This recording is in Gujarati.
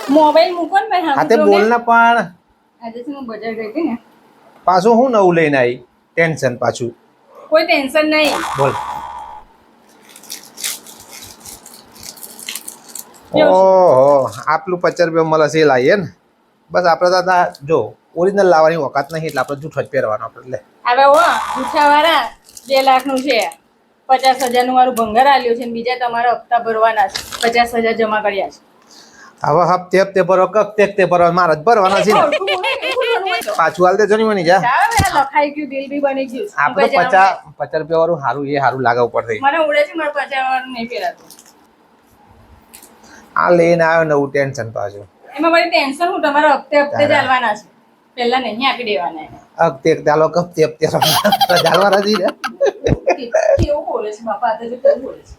મોબાઈલ મૂકો ને ભાઈ. હા તે બોલ ને પણ. આજે છે હું બજાર ગઈ હતી ને. પાછું હું નવું લઈને આવી? ટેન્શન પાછું. કોઈ ટેન્શન નહીં. બોલ. ઓહો આટલું 50 રૂપિયા મળે છે એ લાવીએ ને. બસ આપણે દાદા જો ઓરિજિનલ લાવવાની વખત નહીં એટલે આપણે જૂઠો જ પહેરવાનો આપણે લે. હવે હો જૂઠા વાળા 2 લાખનું છે. 50,000 નું મારું ભંગાર આલ્યું છે ને બીજા તમારા હપ્તા ભરવાના છે. 50,000 જમા કર્યા છે. હવે હપ્તે ભરો કપ્તે ભરો મારા જ ભરવાના છે ને. પાછું હાલ દેજો ને મને જા. લખાઈ ગયું બિલ બી બની ગયું. આપણે 50 રૂપિયા વાળું સારું એ સારું લાગે ઉપરથી. મને ઉડે છે મારે 50 વાળું નહીં પહેરાતું. આ લઈને આવ્યો નવું ટેન્શન પાછું. એમાં મારી ટેન્શન હું તમારા હપ્તે ચાલવાના છે. પહેલા નહીં આપી દેવાના. હપ્તે ચાલો કપ્તે ચાલવાના છે ને. કેવું બોલે છે બાપા? કેવું બોલે છે?